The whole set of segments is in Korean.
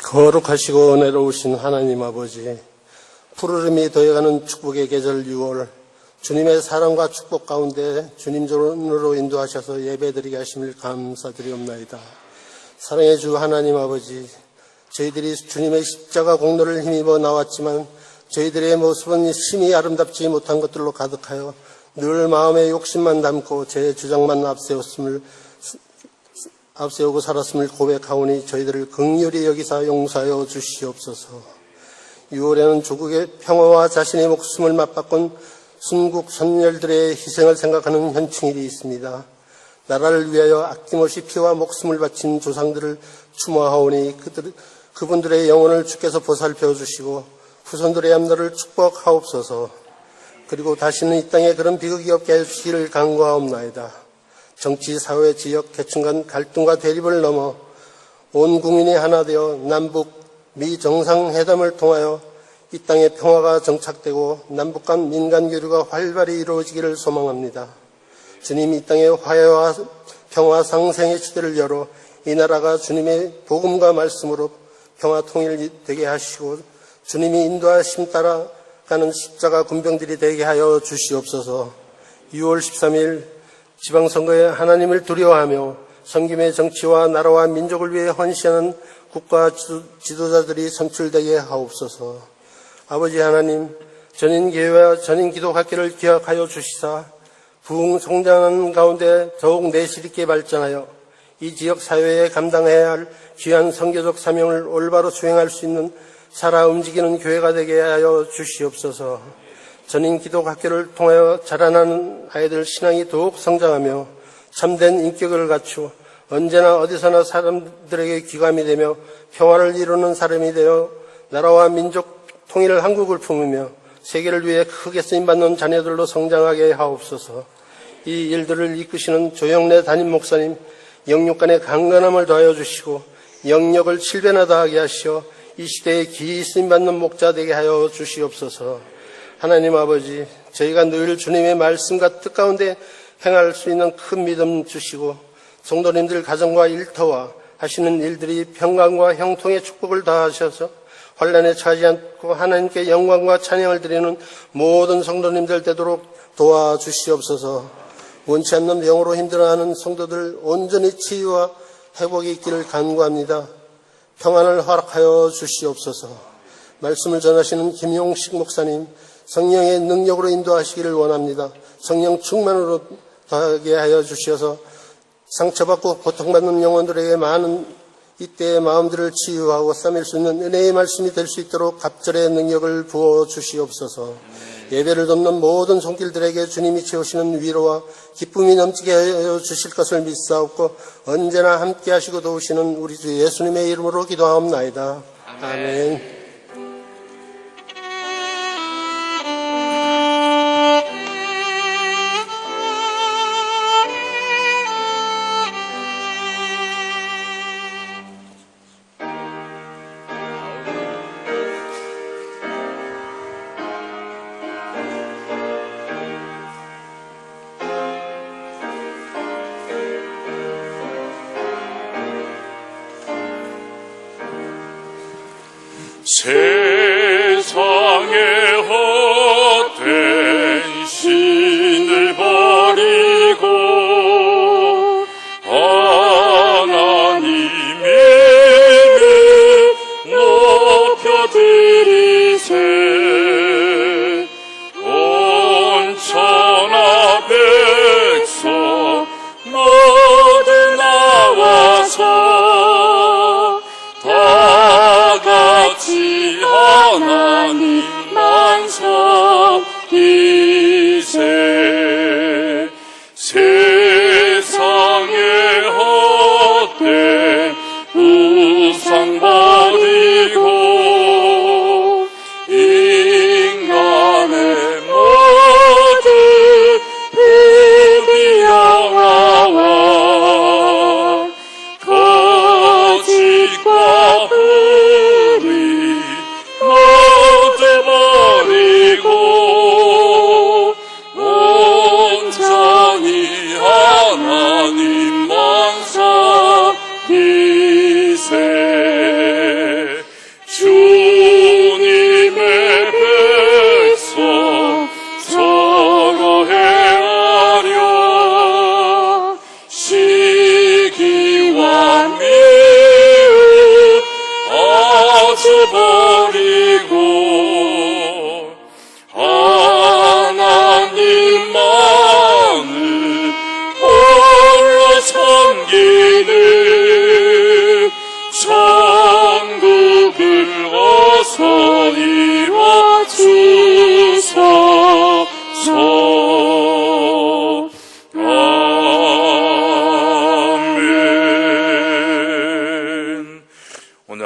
거룩하시고 은혜로우신 하나님 아버지, 푸르름이 더해가는 축복의 계절 6월, 주님의 사랑과 축복 가운데 주님 존으로 인도하셔서 예배드리게 하심을 감사드리옵나이다. 사랑의 주 하나님 아버지, 저희들이 주님의 십자가 공로를 힘입어 나왔지만 저희들의 모습은 심히 아름답지 못한 것들로 가득하여 늘 마음에 욕심만 담고 제 주장만 앞세우고 살았음을 고백하오니 저희들을 긍휼히 여기사 용서하여 주시옵소서. 6월에는 조국의 평화와 자신의 목숨을 맞바꾼 순국 선열들의 희생을 생각하는 현충일이 있습니다. 나라를 위하여 아낌없이 피와 목숨을 바친 조상들을 추모하오니 그분들의 영혼을 주께서 보살펴 주시고 후손들의 염려를 축복하옵소서. 그리고 다시는 이 땅에 그런 비극이 없게 해주시기를 간구하옵나이다. 정치, 사회, 지역, 계층 간 갈등과 대립을 넘어 온 국민이 하나 되어 남북, 미 정상회담을 통하여 이 땅에 평화가 정착되고 남북 간 민간 교류가 활발히 이루어지기를 소망합니다. 주님, 이 땅에 화해와 평화 상생의 시대를 열어 이 나라가 주님의 복음과 말씀으로 평화 통일되게 하시고 주님이 인도하심 따라 가는 십자가 군병들이 되게 하여 주시옵소서. 6월 13일 지방선거에 하나님을 두려워하며 섬김의 정치와 나라와 민족을 위해 헌신하는 국가 지도자들이 선출되게 하옵소서. 아버지 하나님, 전인교회와 전인기독학교를 기억하여 주시사 부흥성장하는 가운데 더욱 내실 있게 발전하여 이 지역 사회에 감당해야 할 귀한 선교적 사명을 올바로 수행할 수 있는 살아 움직이는 교회가 되게 하여 주시옵소서. 전인기독학교를 통하여 자라나는 아이들 신앙이 더욱 성장하며 참된 인격을 갖추어 언제나 어디서나 사람들에게 귀감이 되며 평화를 이루는 사람이 되어 나라와 민족 통일 한국을 품으며 세계를 위해 크게 쓰임받는 자녀들로 성장하게 하옵소서. 이 일들을 이끄시는 조영래 담임 목사님, 영육간의 강건함을 더하여 주시고 영역을 7배나 더하게 하시어 이 시대에 기이 쓰임받는 목자 되게 하여 주시옵소서. 하나님 아버지, 저희가 늘 주님의 말씀과 뜻 가운데 행할 수 있는 큰 믿음 주시고 성도님들 가정과 일터와 하시는 일들이 평강과 형통의 축복을 다하셔서 환난에 처하지 않고 하나님께 영광과 찬양을 드리는 모든 성도님들 되도록 도와주시옵소서. 원치 않는 병으로 힘들어하는 성도들 온전히 치유와 회복이 있기를 간구합니다. 평안을 허락하여 주시옵소서. 말씀을 전하시는 김용식 목사님, 성령의 능력으로 인도하시기를 원합니다. 성령 충만으로 더하게 하여 주셔서 상처받고 고통받는 영혼들에게 많은 이때의 마음들을 치유하고 싸맬 수 있는 은혜의 말씀이 될 수 있도록 갑절의 능력을 부어 주시옵소서. 예배를 돕는 모든 손길들에게 주님이 채우시는 위로와 기쁨이 넘치게 하여 주실 것을 믿사옵고 언제나 함께 하시고 도우시는 우리 주 예수님의 이름으로 기도하옵나이다. 아멘. 세상의 헛된 신을 버리고 하나님의 이름 높여드리세. 온 천하 백성 모두 나와서 다같이 하나님만 섬기세. 세상의 헛된 우상 버리고 인간의 모든 부귀영화와 거짓과 불의 모두 버리고 온전히 하나님만 섬기세.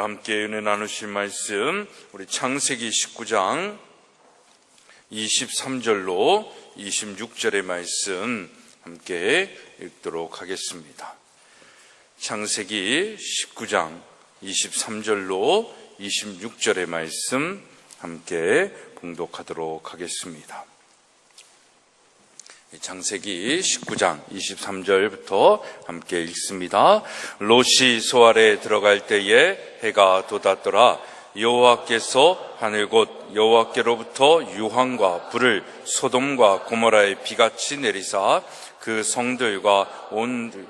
오늘 함께 은혜 나누실 말씀 우리 창세기 19장 23절로 26절의 말씀 함께 읽도록 하겠습니다. 창세기 19장 23절로 26절의 말씀 함께 봉독하도록 하겠습니다. 창세기 19장 23절부터 함께 읽습니다. 롯이 소알에 들어갈 때에 해가 돋았더라. 여호와께서 하늘 곧 여호와께로부터 유황과 불을 소돔과 고모라의 비같이 내리사 그 성들과 온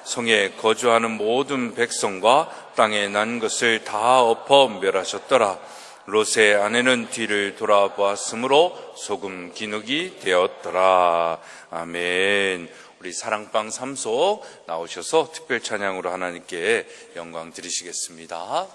성에 거주하는 모든 백성과 땅에 난 것을 다 엎어 멸하셨더라. 롯의 아내는 뒤를 돌아보았으므로 소금 기둥이 되었더라. 아멘. 우리 사랑방 삼속 나오셔서 특별 찬양으로 하나님께 영광 드리시겠습니다.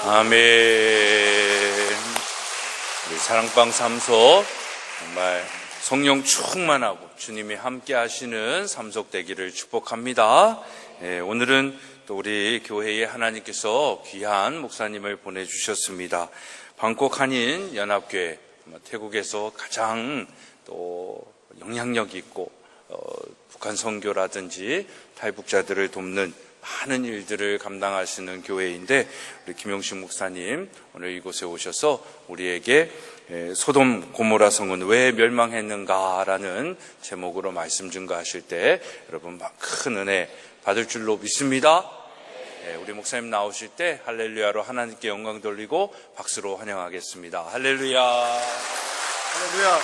아멘. 우리 사랑방 삼속 정말 성령 충만하고 주님이 함께 하시는 삼속 되기를 축복합니다. 오늘은 또 우리 교회에 하나님께서 귀한 목사님을 보내주셨습니다. 방콕 한인 연합교회, 태국에서 가장 또 영향력 있고 북한 선교라든지 탈북자들을 돕는 많은 일들을 감당하시는 교회인데, 우리 김용식 목사님 오늘 이곳에 오셔서 우리에게 소돔 고모라 성은 왜 멸망했는가라는 제목으로 말씀 증거하실 때 여러분 큰 은혜 받을 줄로 믿습니다. 우리 목사님 나오실 때 할렐루야로 하나님께 영광 돌리고 박수로 환영하겠습니다. 할렐루야. 할렐루야.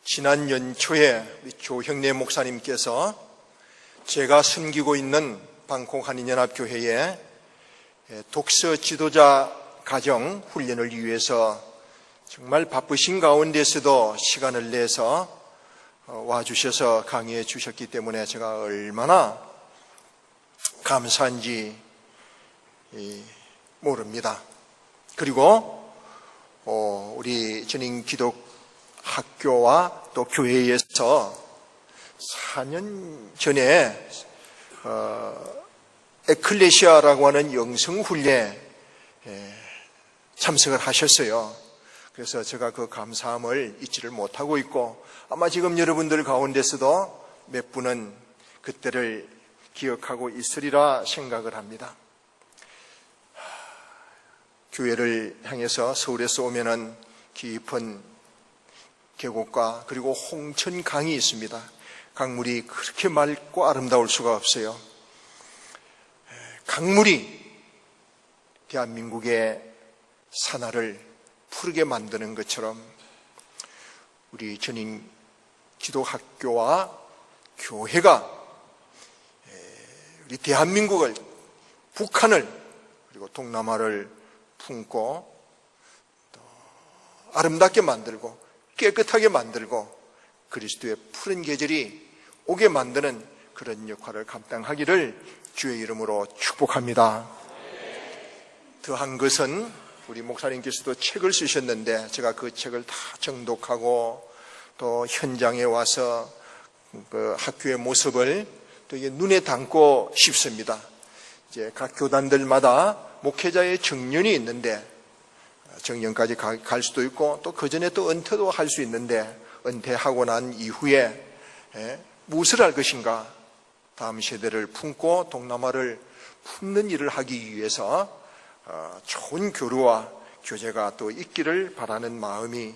지난 연초에 우리 조형래 목사님께서 제가 섬기고 있는 방콕 한인연합교회에 독서 지도자 가정 훈련을 위해서 정말 바쁘신 가운데서도 시간을 내서 와주셔서 강의해 주셨기 때문에 제가 얼마나 감사한지 모릅니다. 그리고 우리 전인 기독 학교와 또 교회에서 4년 전에 에클레시아라고 하는 영성훈련에 참석을 하셨어요. 그래서 제가 그 감사함을 잊지를 못하고 있고, 아마 지금 여러분들 가운데서도 몇 분은 그때를 기억하고 있으리라 생각을 합니다. 교회를 향해서 서울에서 오면은 깊은 계곡과 그리고 홍천강이 있습니다. 강물이 그렇게 맑고 아름다울 수가 없어요. 강물이 대한민국의 산하를 푸르게 만드는 것처럼 우리 전인 기독학교와 교회가 우리 대한민국을, 북한을, 그리고 동남아를 품고 또 아름답게 만들고 깨끗하게 만들고 그리스도의 푸른 계절이 오게 만드는 그런 역할을 감당하기를 주의 이름으로 축복합니다. 더한 것은 우리 목사님께서도 책을 쓰셨는데 제가 그 책을 다 정독하고 또 현장에 와서 그 학교의 모습을 또 이게 눈에 담고 싶습니다. 이제 각 교단들마다 목회자의 정년이 있는데 정년까지 갈 수도 있고 또 그 전에 또 은퇴도 할 수 있는데 은퇴하고 난 이후에 무엇을 할 것인가, 다음 세대를 품고 동남아를 품는 일을 하기 위해서 좋은 교류와 교제가 또 있기를 바라는 마음이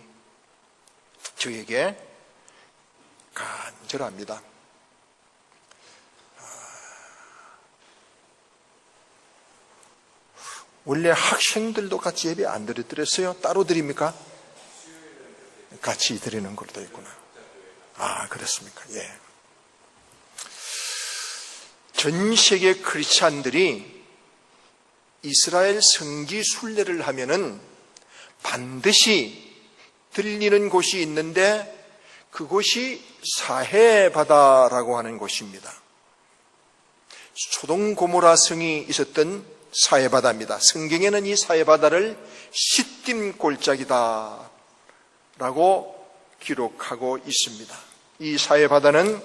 저에게 간절합니다. 원래 학생들도 같이 예배 안 드렸어요? 따로 드립니까? 같이 드리는 것도 있구나. 아, 그렇습니까? 예. 전 세계 크리스찬들이 이스라엘 성지 순례를 하면은 반드시 들리는 곳이 있는데 그곳이 사해바다라고 하는 곳입니다. 소돔 고모라 성이 있었던 사해바다입니다. 성경에는 이 사해바다를 시딤 골짜기다 라고 기록하고 있습니다. 이 사해바다는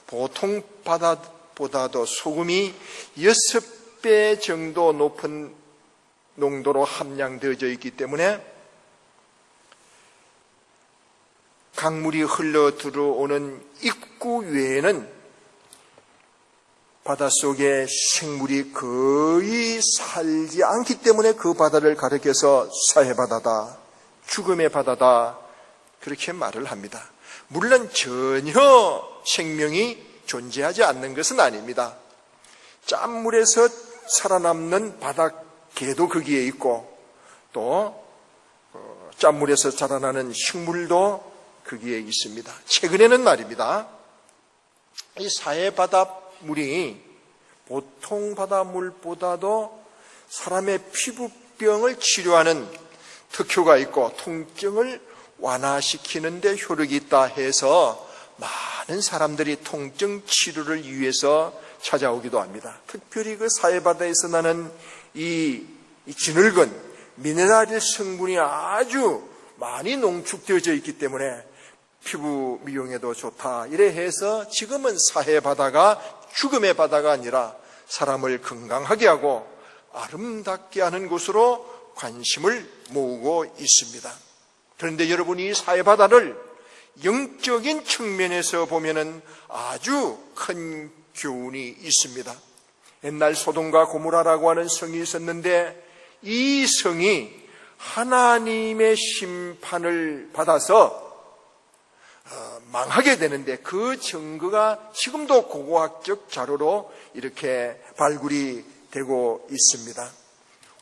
보통 바다보다도 소금이 6배 정도 높은 농도로 함량되어져 있기 때문에 강물이 흘러 들어오는 입구 외에는 바닷속에 생물이 거의 살지 않기 때문에 그 바다를 가리켜서 사해바다다, 죽음의 바다다 그렇게 말을 합니다. 물론 전혀 생명이 존재하지 않는 것은 아닙니다. 짠물에서 살아남는 바닷개도 거기에 있고 또 짠물에서 자라나는 식물도 거기에 있습니다. 최근에는 말입니다, 이 사해바다 물이 보통 바닷물보다도 사람의 피부병을 치료하는 특효가 있고 통증을 완화시키는 데 효력이 있다 해서 많은 사람들이 통증 치료를 위해서 찾아오기도 합니다. 특별히 그 사해바다에서 나는 이 진흙은 미네랄 성분이 아주 많이 농축되어져 있기 때문에 피부 미용에도 좋다 이래 해서 지금은 사해바다가 죽음의 바다가 아니라 사람을 건강하게 하고 아름답게 하는 곳으로 관심을 모으고 있습니다. 그런데 여러분이 이 사해바다를 영적인 측면에서 보면은 아주 큰 교훈이 있습니다. 옛날 소돔과 고모라라고 하는 성이 있었는데 이 성이 하나님의 심판을 받아서 망하게 되는데 그 증거가 지금도 고고학적 자료로 이렇게 발굴이 되고 있습니다.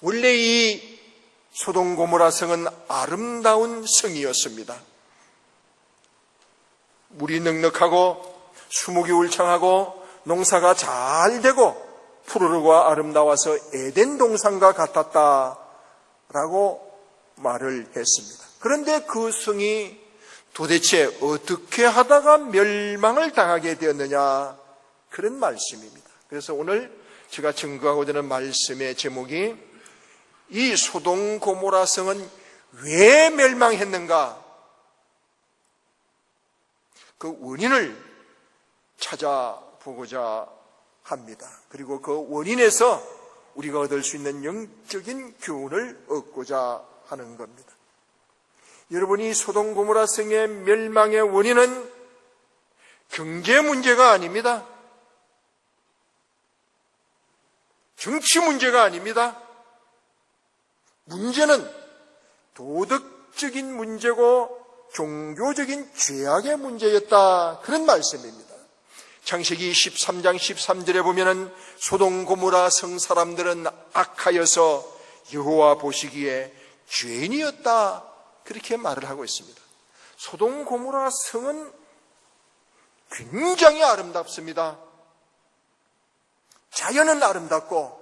원래 이 소돔 고모라 성은 아름다운 성이었습니다. 물이 넉넉하고 수목이 울창하고 농사가 잘 되고 푸르르고 아름다워서 에덴 동산과 같았다라고 말을 했습니다. 그런데 그 성이 도대체 어떻게 하다가 멸망을 당하게 되었느냐, 그런 말씀입니다. 그래서 오늘 제가 증거하고자 하는 말씀의 제목이 이 소돔 고모라 성은 왜 멸망했는가, 그 원인을 찾아보고자 합니다. 그리고 그 원인에서 우리가 얻을 수 있는 영적인 교훈을 얻고자 하는 겁니다. 여러분이 소돔 고모라 성의 멸망의 원인은 경제 문제가 아닙니다. 정치 문제가 아닙니다. 문제는 도덕적인 문제고 종교적인 죄악의 문제였다. 그런 말씀입니다. 창세기 13장 13절에 보면은 소돔 고모라 성 사람들은 악하여서 여호와 보시기에 죄인이었다. 그렇게 말을 하고 있습니다. 소돔 고모라 성은 굉장히 아름답습니다. 자연은 아름답고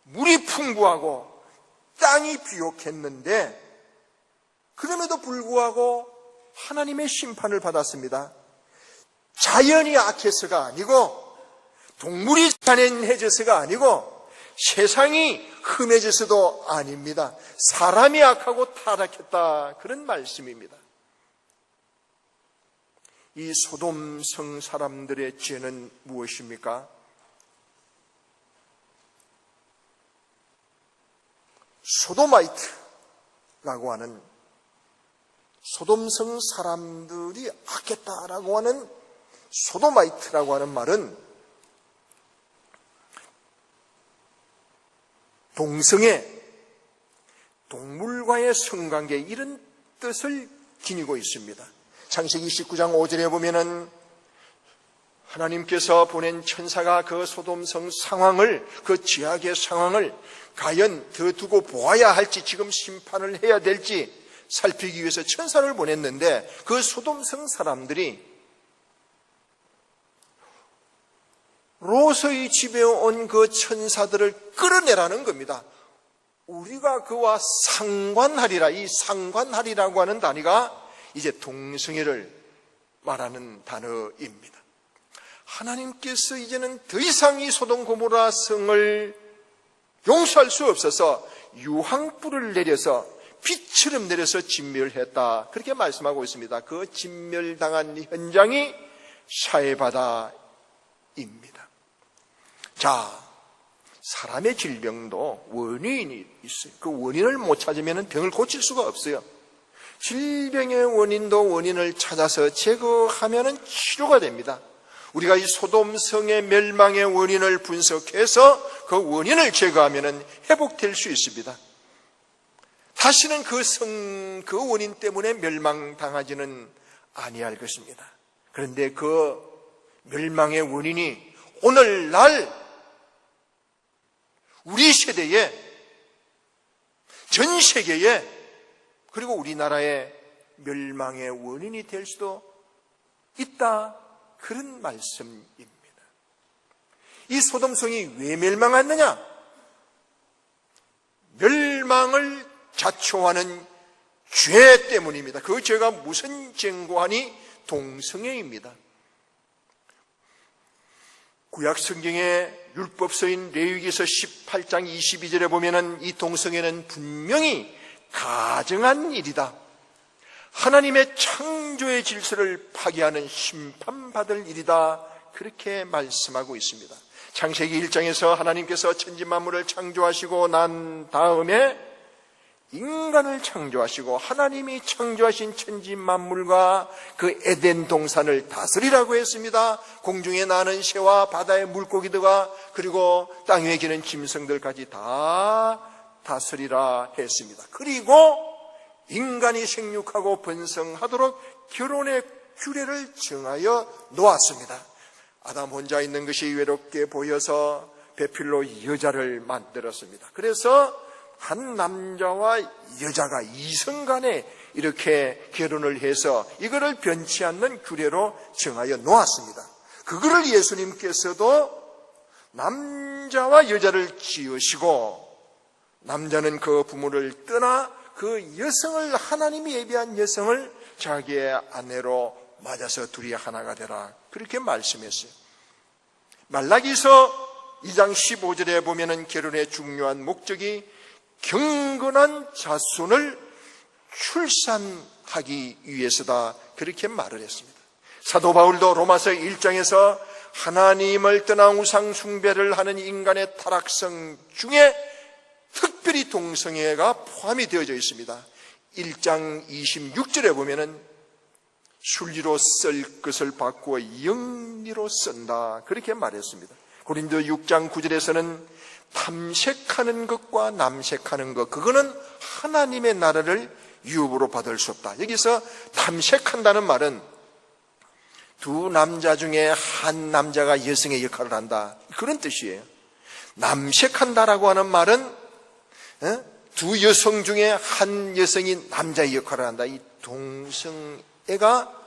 물이 풍부하고 땅이 비옥했는데 그럼에도 불구하고 하나님의 심판을 받았습니다. 자연이 악해서가 아니고 동물이 잔인해져서가 아니고 세상이 흠해져서도 아닙니다. 사람이 악하고 타락했다. 그런 말씀입니다. 이 소돔 성 사람들의 죄는 무엇입니까? 소도마이트라고 하는 소돔성 사람들이 악했다라고 하는 소도마이트라고 하는 말은 동성애, 동물과의 성관계 이런 뜻을 지니고 있습니다. 창세기 19장 5절에 보면은 하나님께서 보낸 천사가 그 소돔성 상황을, 그 죄악의 상황을 과연 더 두고 보아야 할지, 지금 심판을 해야 될지 살피기 위해서 천사를 보냈는데 그 소돔성 사람들이 롯의 집에 온 그 천사들을 끌어내라는 겁니다. 우리가 그와 상관하리라. 이 상관하리라고 하는 단위가 이제 동성애를 말하는 단어입니다. 하나님께서 이제는 더 이상 이 소돔 고모라 성을 용서할 수 없어서 유황불을 내려서 빛처럼 내려서 진멸했다. 그렇게 말씀하고 있습니다. 그 진멸당한 현장이 샤에바다입니다. 자, 사람의 질병도 원인이 있어요. 그 원인을 못 찾으면 병을 고칠 수가 없어요. 질병의 원인도 원인을 찾아서 제거하면 치료가 됩니다. 우리가 이 소돔성의 멸망의 원인을 분석해서 그 원인을 제거하면 회복될 수 있습니다. 다시는 그 원인 때문에 멸망당하지는 아니할 것입니다. 그런데 그 멸망의 원인이 오늘날 우리 세대에, 전 세계에, 그리고 우리나라의 멸망의 원인이 될 수도 있다. 그런 말씀입니다. 이 소돔성이 왜 멸망했느냐? 멸망을 자초하는 죄 때문입니다. 그 죄가 무슨 죄인고 하니 동성애입니다. 구약 성경의 율법서인 레위기서 18장 22절에 보면은 이 동성애는 분명히 가증한 일이다. 하나님의 창조의 질서를 파괴하는 심판받을 일이다. 그렇게 말씀하고 있습니다. 창세기 1장에서 하나님께서 천지 만물을 창조하시고 난 다음에 인간을 창조하시고 하나님이 창조하신 천지 만물과 그 에덴 동산을 다스리라고 했습니다. 공중에 나는 새와 바다의 물고기들과 그리고 땅 위에 기는 짐승들까지 다 다스리라 했습니다. 그리고 인간이 생육하고 번성하도록 결혼의 규례를 정하여 놓았습니다. 아담 혼자 있는 것이 외롭게 보여서 배필로 여자를 만들었습니다. 그래서 한 남자와 여자가 이성 간에 이렇게 결혼을 해서 이거를 변치 않는 규례로 정하여 놓았습니다. 그거를 예수님께서도 남자와 여자를 지으시고 남자는 그 부모를 떠나 그 여성을, 하나님이 예비한 여성을 자기의 아내로 맞아서 둘이 하나가 되라. 그렇게 말씀했어요. 말라기서 2장 15절에 보면은 결혼의 중요한 목적이 경건한 자손을 출산하기 위해서다. 그렇게 말을 했습니다. 사도 바울도 로마서 1장에서 하나님을 떠나 우상 숭배를 하는 인간의 타락성 중에 특별히 동성애가 포함이 되어져 있습니다. 1장 26절에 보면은 순리로 쓸 것을 바꾸어 영리로 쓴다. 그렇게 말했습니다. 고린도 6장 9절에서는 탐색하는 것과 남색하는 것, 그거는 하나님의 나라를 유업으로 받을 수 없다. 여기서 탐색한다는 말은 두 남자 중에 한 남자가 여성의 역할을 한다, 그런 뜻이에요. 남색한다라고 하는 말은 두 여성 중에 한 여성이 남자의 역할을 한다. 이 동성애가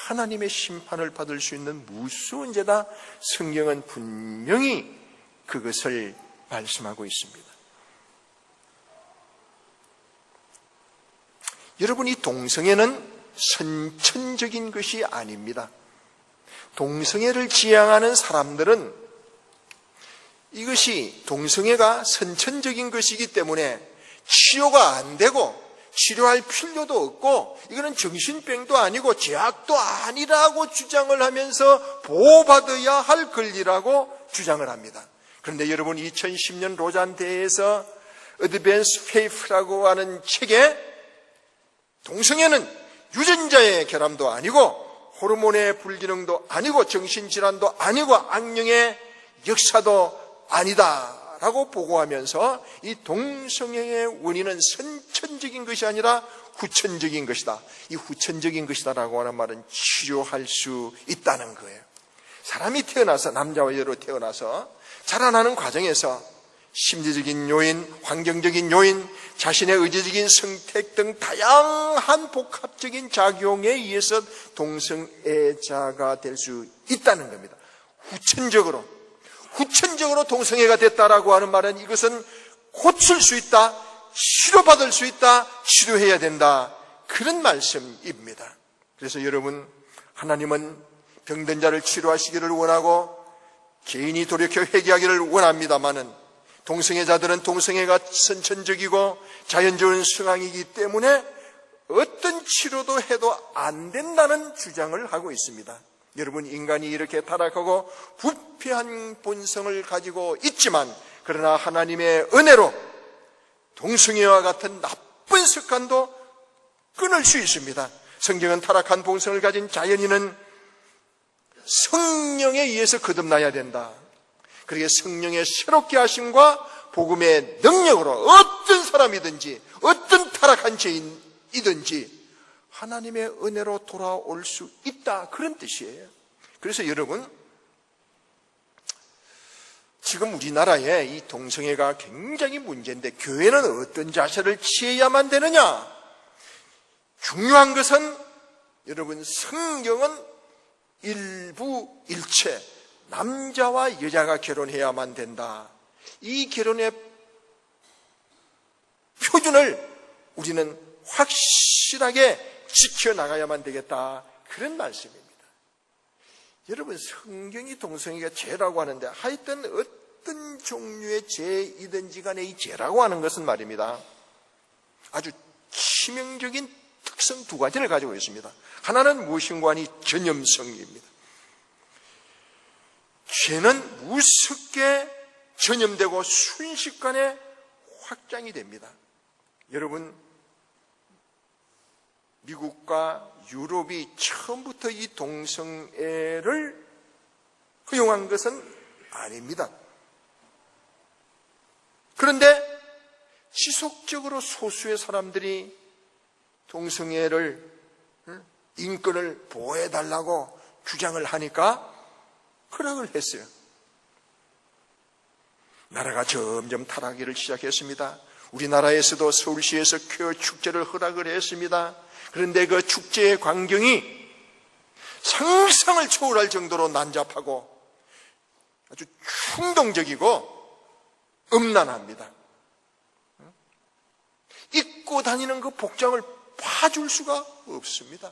하나님의 심판을 받을 수 있는 무서운 죄다. 성경은 분명히 그것을 말씀하고 있습니다. 여러분, 이 동성애는 선천적인 것이 아닙니다. 동성애를 지향하는 사람들은 이것이 동성애가 선천적인 것이기 때문에 치료가 안 되고 치료할 필요도 없고 이거는 정신병도 아니고 죄악도 아니라고 주장을 하면서 보호받아야 할 권리라고 주장을 합니다. 그런데 여러분, 2010년 로잔 대회에서 어드밴스 페이프라고 하는 책에 동성애는 유전자의 결함도 아니고 호르몬의 불균형도 아니고 정신질환도 아니고 악령의 역사도 아니다라고 보고하면서 이 동성애의 원인은 선천적인 것이 아니라 후천적인 것이다. 이 후천적인 것이다라고 하는 말은 치료할 수 있다는 거예요. 사람이 태어나서, 남자와 여자로 태어나서 자라나는 과정에서 심리적인 요인, 환경적인 요인, 자신의 의지적인 선택 등 다양한 복합적인 작용에 의해서 동성애자가 될 수 있다는 겁니다. 후천적으로 동성애가 됐다라고 하는 말은 이것은 고칠 수 있다, 치료받을 수 있다, 치료해야 된다, 그런 말씀입니다. 그래서 여러분, 하나님은 병든 자를 치료하시기를 원하고 개인이 돌이켜 회개하기를 원합니다마는 동성애자들은 동성애가 선천적이고 자연적인 성향이기 때문에 어떤 치료도 해도 안 된다는 주장을 하고 있습니다. 여러분, 인간이 이렇게 타락하고 부패한 본성을 가지고 있지만 그러나 하나님의 은혜로 동성애와 같은 나쁜 습관도 끊을 수 있습니다. 성경은 타락한 본성을 가진 자연인은 성령에 의해서 거듭나야 된다. 그렇게 성령의 새롭게 하심과 복음의 능력으로 어떤 사람이든지 어떤 타락한 죄인이든지 하나님의 은혜로 돌아올 수 있다, 그런 뜻이에요. 그래서 여러분, 지금 우리나라에 이 동성애가 굉장히 문제인데 교회는 어떤 자세를 취해야만 되느냐? 중요한 것은 여러분, 성경은 일부일체 남자와 여자가 결혼해야만 된다. 이 결혼의 표준을 우리는 확실하게 지켜나가야만 되겠다, 그런 말씀입니다. 여러분, 성경이 동성애가 죄라고 하는데 하여튼 어떤 종류의 죄이든지 간에 이 죄라고 하는 것은 말입니다, 아주 치명적인 특성 두 가지를 가지고 있습니다. 하나는 무엇인가 하니 전염성입니다. 죄는 무섭게 전염되고 순식간에 확장이 됩니다. 여러분, 미국과 유럽이 처음부터 이 동성애를 허용한 것은 아닙니다. 그런데 지속적으로 소수의 사람들이 동성애를, 인권을 보호해달라고 주장을 하니까 허락을 했어요. 나라가 점점 타락하기를 시작했습니다. 우리나라에서도 서울시에서 퀘어 축제를 허락을 했습니다. 그런데 그 축제의 광경이 상상을 초월할 정도로 난잡하고 아주 충동적이고 음란합니다. 입고 다니는 그 복장을 봐줄 수가 없습니다.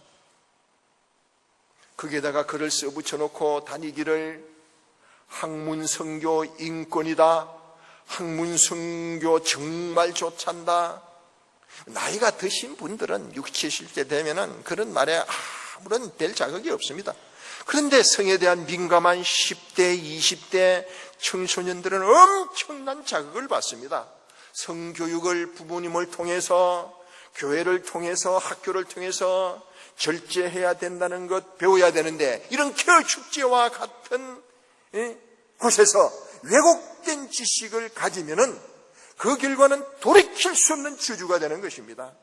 거기에다가 글을 써붙여놓고 다니기를 학문성교 인권이다, 학문성교 정말 좋찬다. 나이가 드신 분들은 60, 70대 되면은 그런 말에 아무런 될 자격이 없습니다. 그런데 성에 대한 민감한 10대, 20대 청소년들은 엄청난 자극을 받습니다. 성교육을 부모님을 통해서, 교회를 통해서, 학교를 통해서 절제해야 된다는 것 배워야 되는데, 이런 퀘어 축제와 같은 곳에서 왜곡된 지식을 가지면은 그 결과는 돌이킬 수 없는 저주가 되는 것입니다.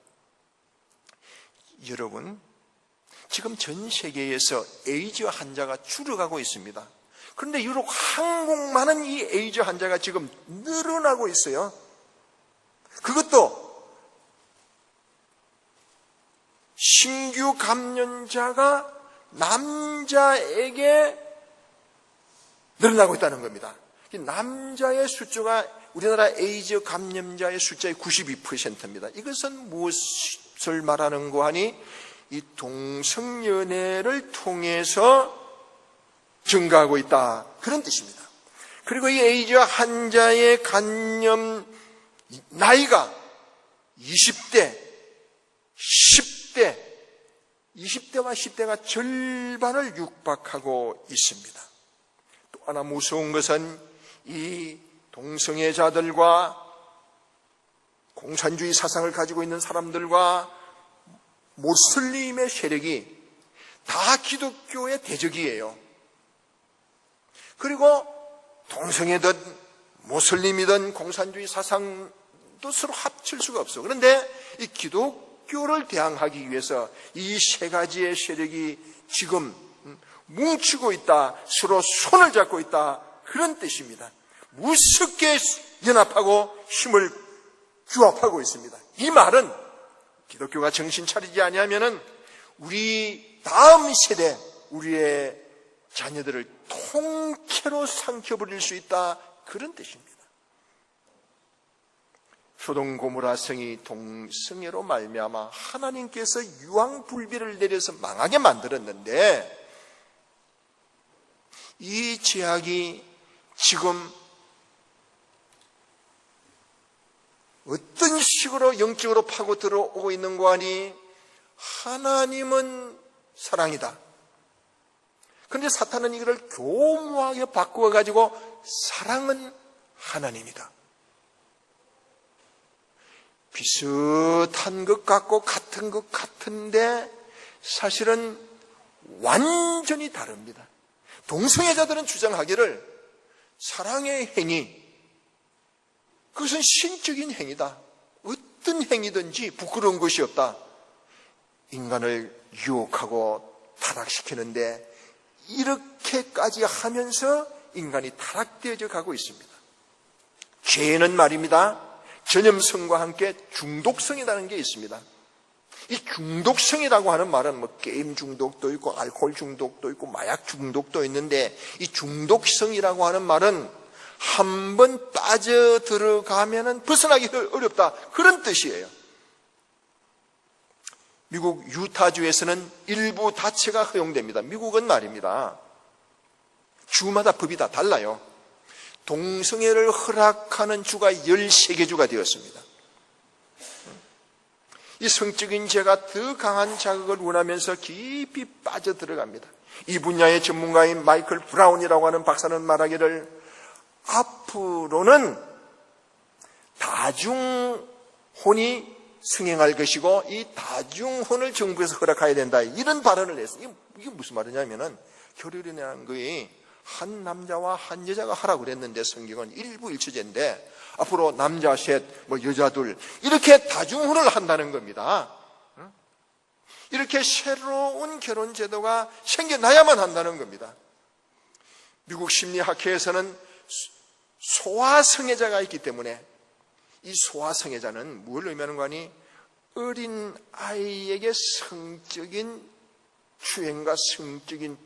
여러분, 지금 전 세계에서 에이즈 환자가 줄어가고 있습니다. 그런데 유독 한국만은 이 에이즈 환자가 지금 늘어나고 있어요. 그것도 신규 감염자가 남자에게 늘어나고 있다는 겁니다. 남자의 숫자가 우리나라 에이즈 감염자의 숫자의 92%입니다. 이것은 무엇을 말하는 거 하니 이 동성연애를 통해서 증가하고 있다, 그런 뜻입니다. 그리고 이 에이즈 환자의 감염 나이가 20대, 10대, 20대와 10대가 절반을 육박하고 있습니다. 또 하나 무서운 것은 이 동성애자들과 공산주의 사상을 가지고 있는 사람들과 모슬림의 세력이 다 기독교의 대적이에요. 그리고 동성애든 모슬림이든 공산주의 사상도 서로 합칠 수가 없어. 그런데 이 기독교를 대항하기 위해서 이 세 가지의 세력이 지금 뭉치고 있다, 서로 손을 잡고 있다, 그런 뜻입니다. 무섭게 연합하고 힘을 규합하고 있습니다. 이 말은 기독교가 정신 차리지 아니하면은 우리 다음 세대, 우리의 자녀들을 통째로 삼켜버릴 수 있다, 그런 뜻입니다. 소돔 고모라 성이 동성애로 말미암아 하나님께서 유황불비를 내려서 망하게 만들었는데, 이 죄악이 지금 어떤 식으로 영적으로 파고 들어오고 있는 거 아니? 하나님은 사랑이다. 그런데 사탄은 이거를 교묘하게 바꾸어가지고 사랑은 하나님이다. 비슷한 것 같고 같은 것 같은데 사실은 완전히 다릅니다. 동성애자들은 주장하기를 사랑의 행위, 그것은 신적인 행위다. 어떤 행위든지 부끄러운 것이 없다. 인간을 유혹하고 타락시키는데 이렇게까지 하면서 인간이 타락되어져 가고 있습니다. 죄는 말입니다, 전염성과 함께 중독성이라는 게 있습니다. 이 중독성이라고 하는 말은 뭐 게임 중독도 있고 알코올 중독도 있고 마약 중독도 있는데, 이 중독성이라고 하는 말은 한번 빠져 들어가면은 벗어나기 어렵다, 그런 뜻이에요. 미국 유타주에서는 일부 다체가 허용됩니다. 미국은 말입니다, 주마다 법이 다 달라요. 동성애를 허락하는 주가 13개 주가 되었습니다. 이 성적인 죄가 더 강한 자극을 원하면서 깊이 빠져들어갑니다. 이 분야의 전문가인 마이클 브라운이라고 하는 박사는 말하기를, 앞으로는 다중혼이 승행할 것이고 이 다중혼을 정부에서 허락해야 된다, 이런 발언을 했어요. 이게 무슨 말이냐면은 결혼이라는 거에 한 남자와 한 여자가 하라고 그랬는데 성경은 일부일처제인데 앞으로 남자 셋, 뭐 여자 둘, 이렇게 다중혼을 한다는 겁니다. 이렇게 새로운 결혼 제도가 생겨나야만 한다는 겁니다. 미국 심리학회에서는 소아성애자가 있기 때문에 이 소아성애자는 뭘 의미하는 거니? 어린 아이에게 성적인 추행과 성적인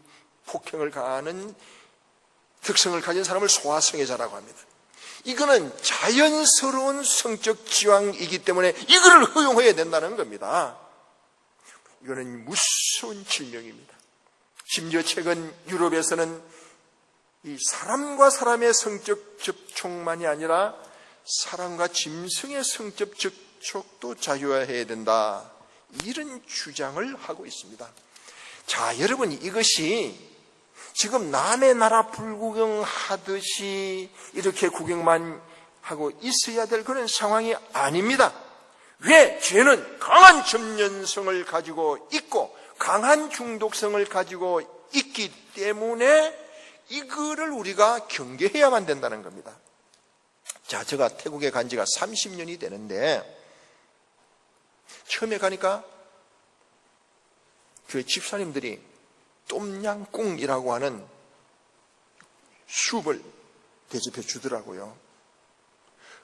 폭행을 가하는 특성을 가진 사람을 소아성애자라고 합니다. 이거는 자연스러운 성적 지향이기 때문에 이거를 허용해야 된다는 겁니다. 이거는 무서운 질병입니다. 심지어 최근 유럽에서는 이 사람과 사람의 성적 접촉만이 아니라 사람과 짐승의 성적 접촉도 자유화해야 된다, 이런 주장을 하고 있습니다. 자, 여러분, 이것이 지금 남의 나라 불구경하듯이 이렇게 구경만 하고 있어야 될 그런 상황이 아닙니다. 왜? 죄는 강한 점연성을 가지고 있고 강한 중독성을 가지고 있기 때문에 이거를 우리가 경계해야만 된다는 겁니다. 자, 제가 태국에 간 지가 30년이 되는데 처음에 가니까 교회 집사님들이 똠양꿍이라고 하는 숲을 대접해 주더라고요.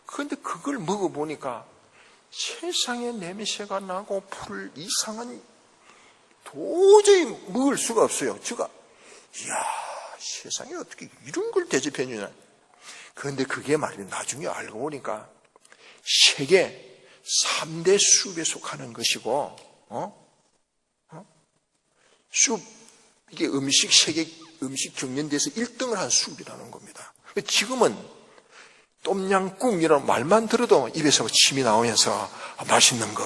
그런데 그걸 먹어보니까 세상에 냄새가 나고 풀 이상한, 도저히 먹을 수가 없어요. 제가 이야, 세상에 어떻게 이런 걸 대접해 주냐. 그런데 그게 말이에요. 나중에 알고 보니까 세계 3대 숲에 속하는 것이고, 숲, 이게 세계 음식 경연대에서 1등을 한 숲이라는 겁니다. 지금은 똠양꿍이라는 말만 들어도 입에서 침이 나오면서 맛있는 거.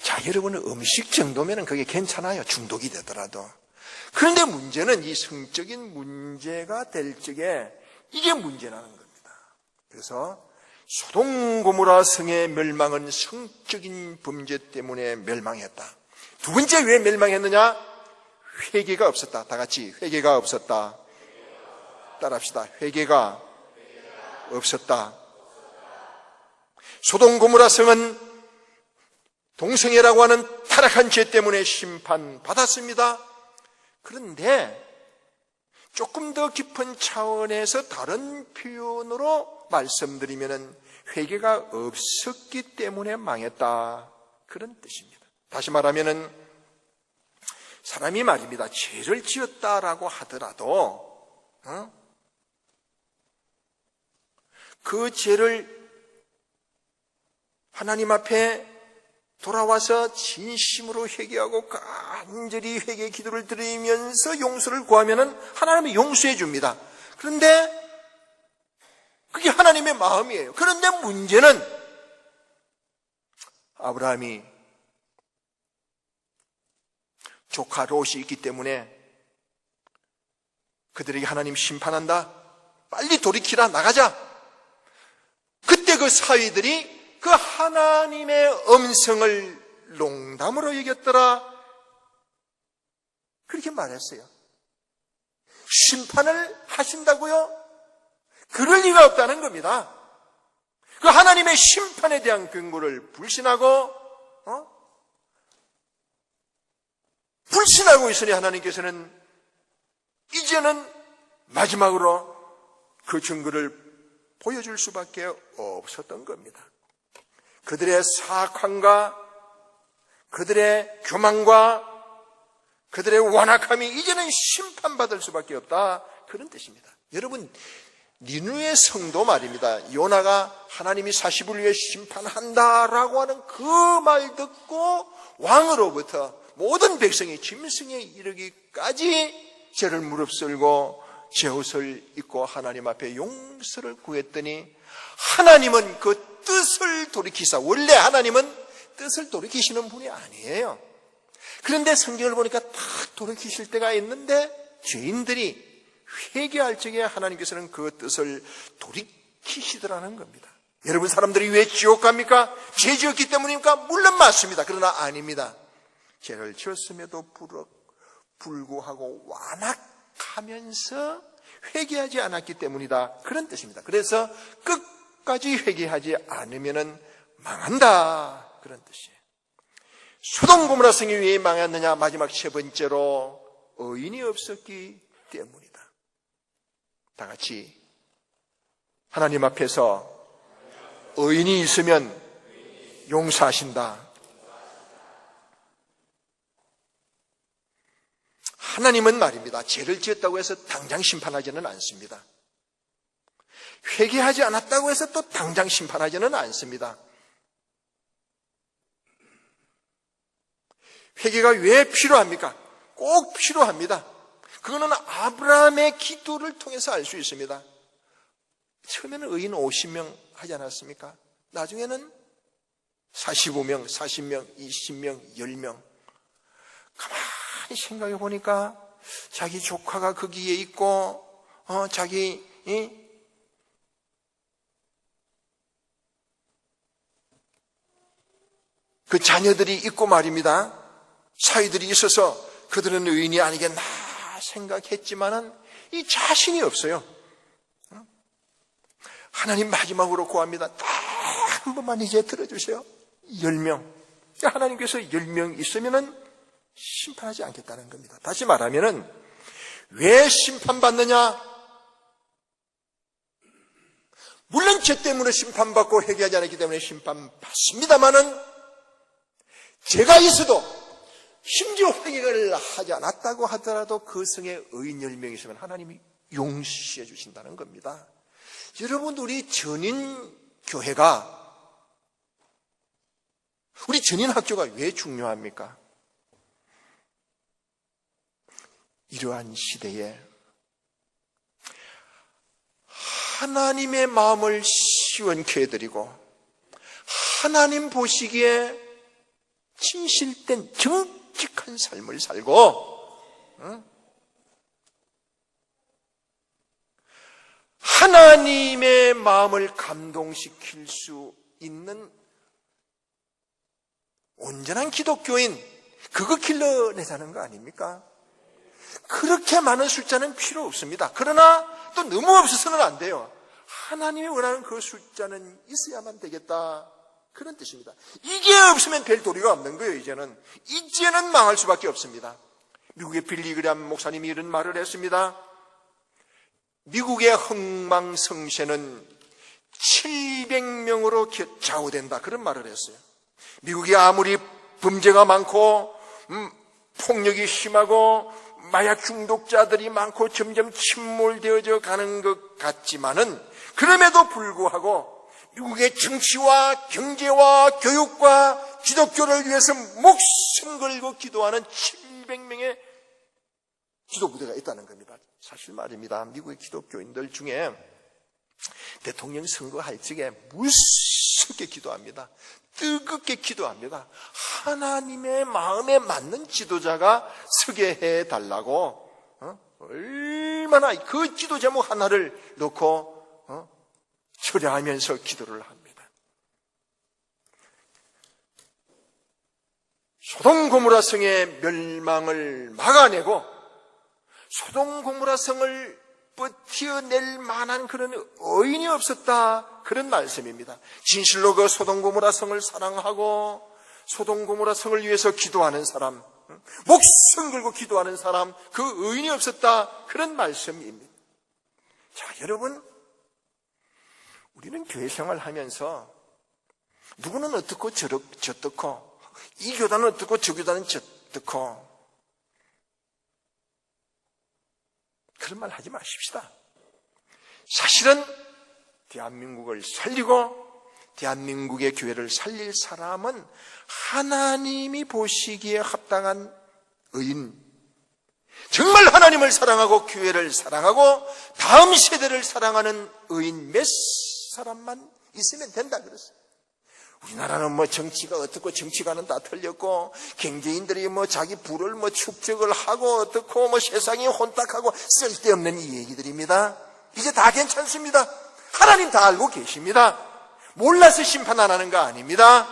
자, 여러분은 음식 정도면 그게 괜찮아요. 중독이 되더라도. 그런데 문제는 이 성적인 문제가 될 적에 이게 문제라는 겁니다. 그래서 소돔 고모라 성의 멸망은 성적인 범죄 때문에 멸망했다. 두 번째 왜 멸망했느냐? 회개가 없었다. 다 같이 회개가 없었다. 따라합시다. 회개가 없었다. 소돔 고모라 성은 동성애라고 하는 타락한 죄 때문에 심판받았습니다. 그런데 조금 더 깊은 차원에서 다른 표현으로 말씀드리면 회개가 없었기 때문에 망했다. 그런 뜻입니다. 다시 말하면 사람이 말입니다. 죄를 지었다라고 하더라도 그 죄를 하나님 앞에 돌아와서 진심으로 회개하고 간절히 회개 기도를 드리면서 용서를 구하면 하나님이 용서해 줍니다. 그런데 그게 하나님의 마음이에요. 그런데 문제는 아브라함이 조카 롯이 있기 때문에 그들에게 하나님 심판한다. 빨리 돌이키라, 나가자. 그때 그 사위들이 그 하나님의 음성을 농담으로 여겼더라. 그렇게 말했어요. 심판을 하신다고요? 그럴 리가 없다는 겁니다. 그 하나님의 심판에 대한 근거를 불신하고 있으니 하나님께서는 이제는 마지막으로 그 증거를 보여줄 수밖에 없었던 겁니다. 그들의 사악함과 그들의 교만과 그들의 완악함이 이제는 심판받을 수밖에 없다. 그런 뜻입니다. 여러분, 니느웨 성도 말입니다. 요나가 하나님이 40을 위해 심판한다라고 하는 그 말 듣고 왕으로부터 모든 백성이 짐승에 이르기까지 죄를 무릅쓰고 제옷을 입고 하나님 앞에 용서를 구했더니 하나님은 그 뜻을 돌이키사, 원래 하나님은 뜻을 돌이키시는 분이 아니에요. 그런데 성경을 보니까 딱 돌이키실 때가 있는데 죄인들이 회개할 적에 하나님께서는 그 뜻을 돌이키시더라는 겁니다. 여러분, 사람들이 왜 지옥 갑니까? 죄 지었기 때문입니까? 물론 맞습니다. 그러나 아닙니다. 죄를 지었음에도 불구하고 완악하면서 회개하지 않았기 때문이다. 그런 뜻입니다. 그래서 끝까지 회개하지 않으면 망한다. 그런 뜻이에요. 소돔 고모라 성이 왜 망했느냐? 마지막 세 번째로 의인이 없었기 때문이다. 다 같이 하나님 앞에서 의인이 있으면 용서하신다. 하나님은 말입니다. 죄를 지었다고 해서 당장 심판하지는 않습니다. 회개하지 않았다고 해서 또 당장 심판하지는 않습니다. 회개가 왜 필요합니까? 꼭 필요합니다. 그거는 아브라함의 기도를 통해서 알 수 있습니다. 처음에는 의인 50명 하지 않았습니까? 나중에는 45명, 40명, 20명, 10명. 가만히 생각해 보니까 자기 조카가 거기에 있고 자기 그 자녀들이 있고 말입니다. 사위들이 있어서 그들은 의인이 아니겠나 생각했지만은 이 자신이 없어요. 하나님 마지막으로 구합니다. 딱 한 번만 이제 들어주세요. 10명. 하나님께서 10명 있으면은 심판하지 않겠다는 겁니다. 다시 말하면은 왜 심판받느냐? 물론 죄 때문에 심판받고 회개하지 않았기 때문에 심판받습니다마는 죄가 있어도 심지어 회개를 하지 않았다고 하더라도 그 성에 의인 10명 있으면 하나님이 용서해 주신다는 겁니다. 여러분, 우리 전인교회가, 우리 전인학교가 왜 중요합니까? 이러한 시대에 하나님의 마음을 시원케 해드리고 하나님 보시기에 진실된 정직한 삶을 살고 하나님의 마음을 감동시킬 수 있는 온전한 기독교인, 그거 길러내자는 거 아닙니까? 그렇게 많은 숫자는 필요 없습니다. 그러나 또 너무 없어서는 안 돼요. 하나님이 원하는 그 숫자는 있어야만 되겠다, 그런 뜻입니다. 이게 없으면 될 도리가 없는 거예요. 이제는 망할 수밖에 없습니다. 미국의 빌리그람 목사님이 이런 말을 했습니다. 미국의 흥망성쇠는 700명으로 좌우된다, 그런 말을 했어요. 미국이 아무리 범죄가 많고 폭력이 심하고 마약 중독자들이 많고 점점 침몰되어져 가는 것 같지만은, 그럼에도 불구하고 미국의 정치와 경제와 교육과 기독교를 위해서 목숨 걸고 기도하는 700명의 기도 부대가 있다는 겁니다. 사실 말입니다. 미국의 기독교인들 중에 대통령 선거할 적에 무섭게 기도합니다. 뜨겁게 기도합니다. 하나님의 마음에 맞는 지도자가 서게 해달라고 얼마나 그 기도 제목 하나를 놓고 철야하면서 기도를 합니다. 소돔 고모라 성의 멸망을 막아내고 소돔 고모라 성을 버텨낼 만한 그런 의인이 없었다, 그런 말씀입니다. 진실로 그 소돔 고모라 성을 사랑하고 소돔 고모라 성을 위해서 기도하는 사람, 목숨 걸고 기도하는 사람, 그 의인이 없었다, 그런 말씀입니다. 자, 여러분, 우리는 교회 생활하면서 누구는 어떻고 저떻고, 이 교단은 어떻고 저 교단은 저떻고, 그런 말 하지 마십시다. 사실은 대한민국을 살리고 대한민국의 교회를 살릴 사람은 하나님이 보시기에 합당한 의인, 정말 하나님을 사랑하고 교회를 사랑하고 다음 세대를 사랑하는 의인 몇 사람만 있으면 된다 그랬어요. 우리나라는 정치가 어떻고 정치가는 다 틀렸고 경제인들이 자기 부를 축적을 하고 어떻고 세상이 혼탁하고 쓸데없는 이 얘기들입니다. 이제 다 괜찮습니다. 하나님 다 알고 계십니다. 몰라서 심판 안 하는 거 아닙니다.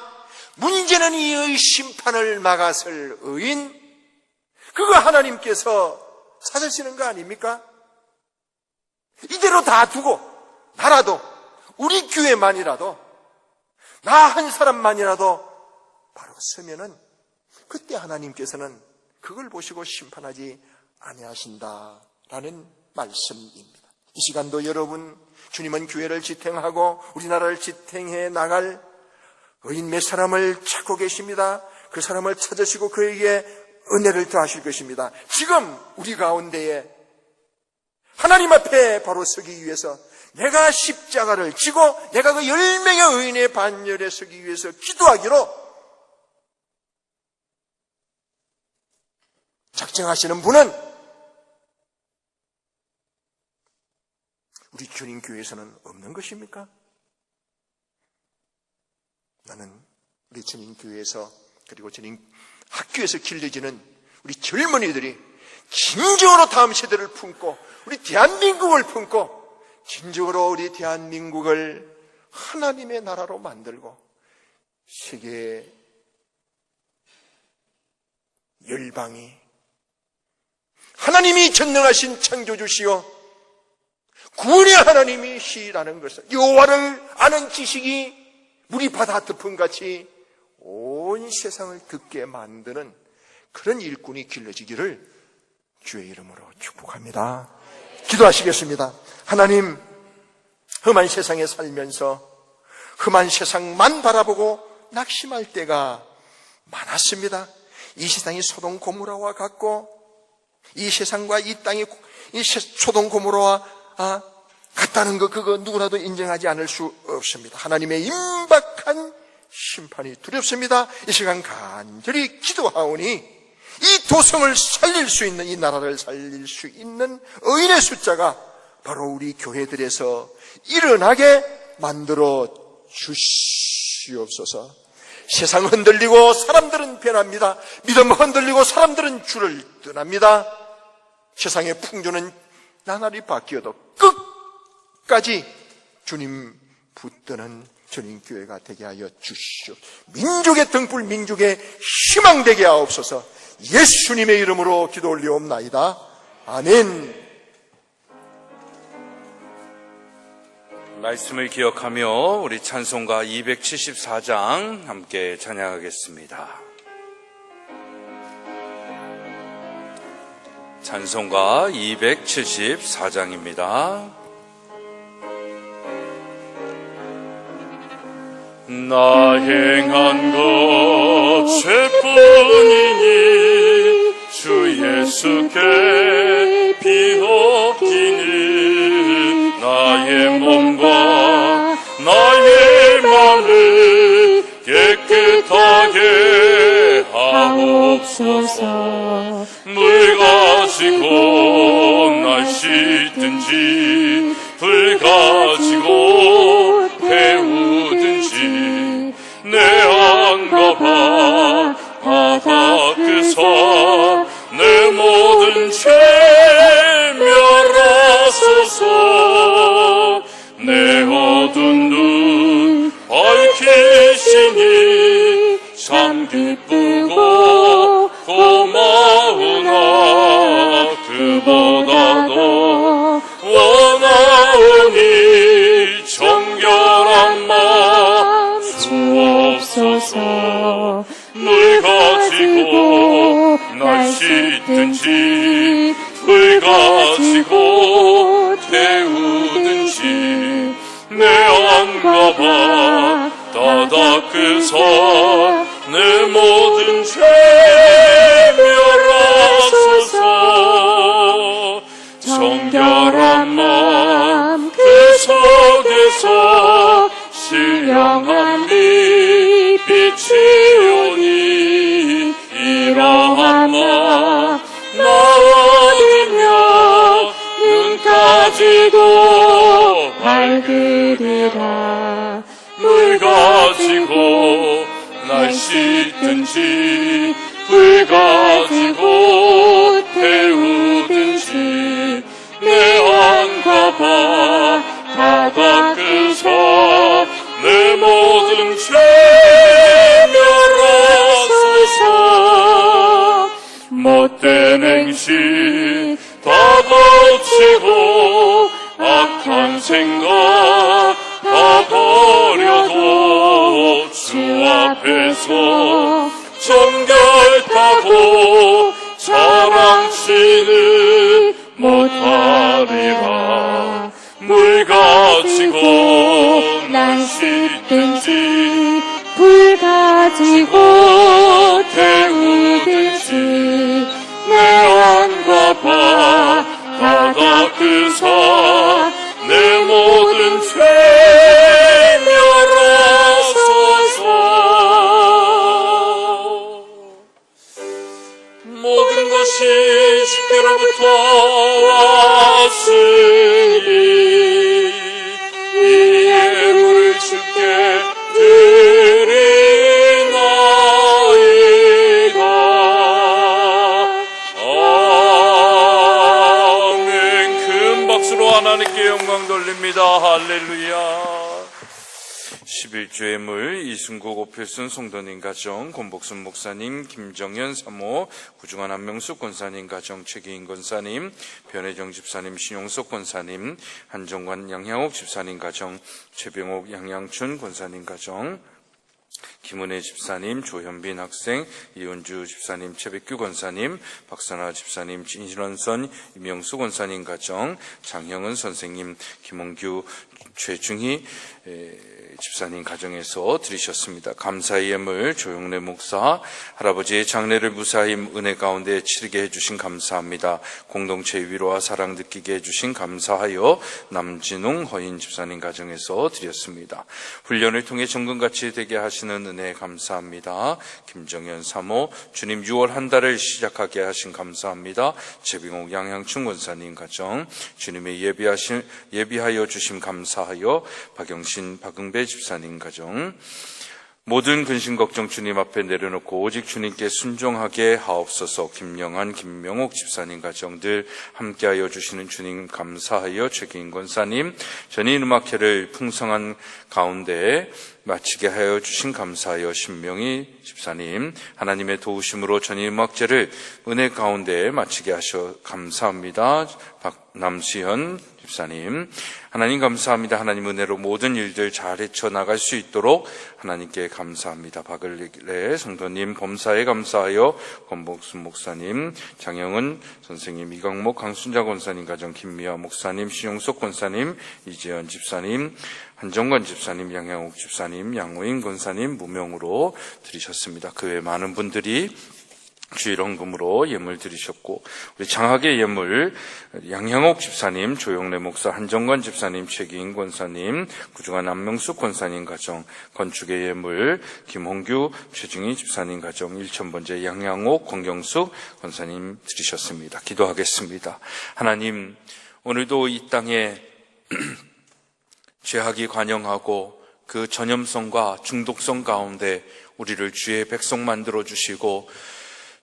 문제는 이 심판을 막았을 의인, 그거 하나님께서 찾으시는 거 아닙니까? 이대로 다 두고 나라도, 우리 교회만이라도, 나 한 사람만이라도 바로 서면은 그때 하나님께서는 그걸 보시고 심판하지 아니하신다라는 말씀입니다. 이 시간도 여러분, 주님은 교회를 지탱하고 우리나라를 지탱해 나갈 의인 몇 사람을 찾고 계십니다. 그 사람을 찾으시고 그에게 은혜를 더하실 것입니다. 지금 우리 가운데에 하나님 앞에 바로 서기 위해서 내가 십자가를 지고 내가 그 10명의 의인의 반열에 서기 위해서 기도하기로 작정하시는 분은 우리 주님교회에서는 없는 것입니까? 나는 우리 주님교회에서, 그리고 주님학교에서 길러지는 우리 젊은이들이 진정으로 다음 세대를 품고 우리 대한민국을 품고 진정으로 우리 대한민국을 하나님의 나라로 만들고 세계 열방이 하나님이 전능하신 창조주시요 구원의 하나님이시라는 것을, 여호와를 아는 지식이 물이 바다 덮음같이 온 세상을 듣게 만드는 그런 일꾼이 길러지기를 주의 이름으로 축복합니다. 기도하시겠습니다. 하나님, 험한 세상에 살면서 험한 세상만 바라보고 낙심할 때가 많았습니다. 이 세상이 소돔 고모라와 같고, 이 세상과 이 땅이 소돔 고모라와 같다는 것, 그거 누구라도 인정하지 않을 수 없습니다. 하나님의 임박한 심판이 두렵습니다. 이 시간 간절히 기도하오니 이 도성을 살릴 수 있는, 이 나라를 살릴 수 있는 의인의 숫자가 바로 우리 교회들에서 일어나게 만들어 주시옵소서. 세상 흔들리고 사람들은 변합니다. 믿음 흔들리고 사람들은 주를 떠납니다. 세상의 풍조는 나날이 바뀌어도 끝까지 주님 붙드는 주님 교회가 되게 하여 주시옵소서. 민족의 등불, 민족의 희망 되게 하옵소서. 예수님의 이름으로 기도 올리옵나이다. 아멘. 말씀을 기억하며 우리 찬송가 274장 함께 찬양하겠습니다. 찬송가 274장입니다. 나 행한 것 죄뿐이니 주 예수께 비옵기는 나의 몸과 나의 마음을 깨끗하게 하옵소서. 물 가지고 날 씻든지 불 가지고 태우든지 내 안과 바다 끝서 내 모든 죄 멸하소서. 내 어두운 눈 밝히시니 참 기쁘고 고마우나 그보다도 원하오니 정결한 마음 주옵소서. 물 가지고 날 씻든지 불 가지고 태우든지 내 안과 바다 끝서 내 모든 죄 멸하소서. 정결한 마음 그 속에서 신령함이 비치오니 이러한 마음 나와주며 눈까지도 밝으리라. 물 가지고 날 씻든지 불 가지고 태우든지 내 안과 바다 끝서 내 모든 죄 멸하소서. 못된 행실 다 고치고 악한 생각 다 버려도 주 앞에서 정결하고 자랑치는 못하리라. 물 가지고 날 씻든지 불 가지고 태우든지 내 안과 바다 끝서 내 모든 죄 멸하소서. 모든 것이 주께로부터 왔으니 이 예물을 주께 드리나이다. 아멘. 큰 박수로 하나님께 영광 돌립니다. 할렐루야. 11조 예물 이순국 오필순 송도님 가정, 권복순 목사님, 김정현 사모, 구중한 한명숙 권사님 가정, 최기인 권사님, 변혜정 집사님, 신용석 권사님, 한정관 양향옥 집사님 가정, 최병옥 양양춘 권사님 가정, 김은혜 집사님, 조현빈 학생, 이은주 집사님, 최백규 권사님, 박선아 집사님, 진신원선, 이명수 권사님 가정, 장형은 선생님, 김홍규, 최중희 집사님 가정에서 드리셨습니다. 감사의 예물 조용래 목사, 할아버지의 장례를 무사히 은혜 가운데 치르게 해주신 감사합니다. 공동체 위로와 사랑 느끼게 해주신 감사하여 남진웅 허인 집사님 가정에서 드렸습니다. 훈련을 통해 정금같이 되게 하시는 은혜 감사합니다. 김정현 사모, 주님 6월 한 달을 시작하게 하신 감사합니다. 최빙옥 양향춘 권사님 가정, 주님의 예비하여 주심 감사하여 박영신 박응배 집사님 가정, 모든 근심 걱정 주님 앞에 내려놓고 오직 주님께 순종하게 하옵소서. 김영한 김명옥 집사님 가정들 함께하여 주시는 주님 감사하여 최기인 권사님, 전인 음악회를 풍성한 가운데 마치게 하여 주신 감사하여 신명희 집사님, 하나님의 도우심으로 전인 음악제를 은혜 가운데 마치게 하셔 감사합니다. 박남수현 집사님, 하나님 감사합니다. 하나님 은혜로 모든 일들 잘 헤쳐나갈 수 있도록 하나님께 감사합니다. 박을래 성도님 범사에 감사하여 권복순 목사님, 장영은 선생님, 이강목 강순자 권사님 가정, 김미아 목사님, 신용석 권사님, 이재현 집사님, 한정관 집사님, 양양옥 집사님, 양호인 권사님 무명으로 드리셨습니다. 그 외 많은 분들이 주일헌금으로 예물 드리셨고, 우리 장학의 예물 양향옥 집사님, 조용래 목사, 한정관 집사님, 최기인 권사님, 구중한 안명숙 권사님 가정, 건축의 예물 김홍규, 최중희 집사님 가정, 1000번째 양향옥, 권경숙 권사님 드리셨습니다. 기도하겠습니다. 하나님, 오늘도 이 땅에 죄악이 관영하고 그 전염성과 중독성 가운데 우리를 주의 백성 만들어 주시고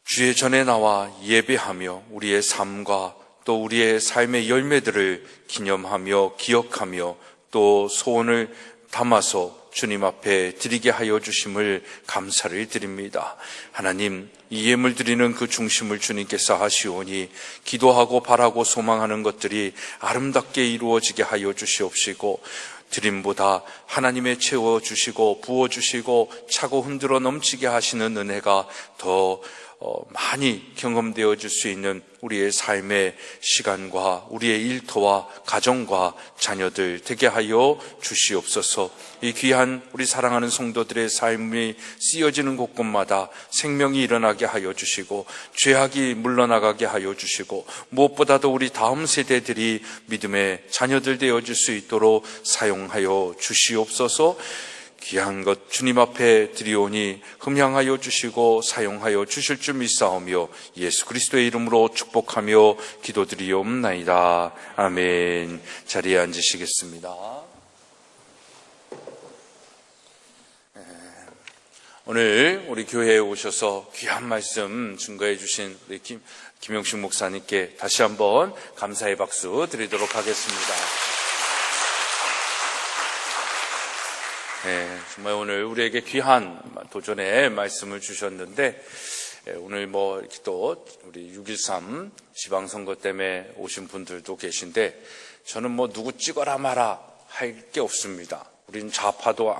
주의 전에 나와 예배하며 우리의 삶과 또 우리의 삶의 열매들을 기념하며 기억하며 또 소원을 담아서 주님 앞에 드리게 하여 주심을 감사를 드립니다. 하나님, 이 예물 드리는 그 중심을 주님께서 하시오니 기도하고 바라고 소망하는 것들이 아름답게 이루어지게 하여 주시옵시고, 드림보다 하나님의 채워주시고 부어주시고 차고 흔들어 넘치게 하시는 은혜가 더 많이 경험되어질 수 있는 우리의 삶의 시간과 우리의 일터와 가정과 자녀들 되게 하여 주시옵소서. 이 귀한 우리 사랑하는 성도들의 삶이 쓰여지는 곳곳마다 생명이 일어나게 하여 주시고 죄악이 물러나가게 하여 주시고 무엇보다도 우리 다음 세대들이 믿음의 자녀들 되어질 수 있도록 사용하여 주시옵소서. 귀한 것 주님 앞에 드리오니 흠양하여 주시고 사용하여 주실 줄 믿사오며 예수 그리스도의 이름으로 축복하며 기도드리옵나이다. 아멘. 자리에 앉으시겠습니다. 오늘 우리 교회에 오셔서 귀한 말씀 증거해 주신 우리 김용식 목사님께 다시 한번 감사의 박수 드리도록 하겠습니다. 정말 오늘 우리에게 귀한 도전의 말씀을 주셨는데, 오늘 이렇게 또 우리 6.13 지방선거 때문에 오신 분들도 계신데, 저는 누구 찍어라 마라 할 게 없습니다. 우리는 좌파도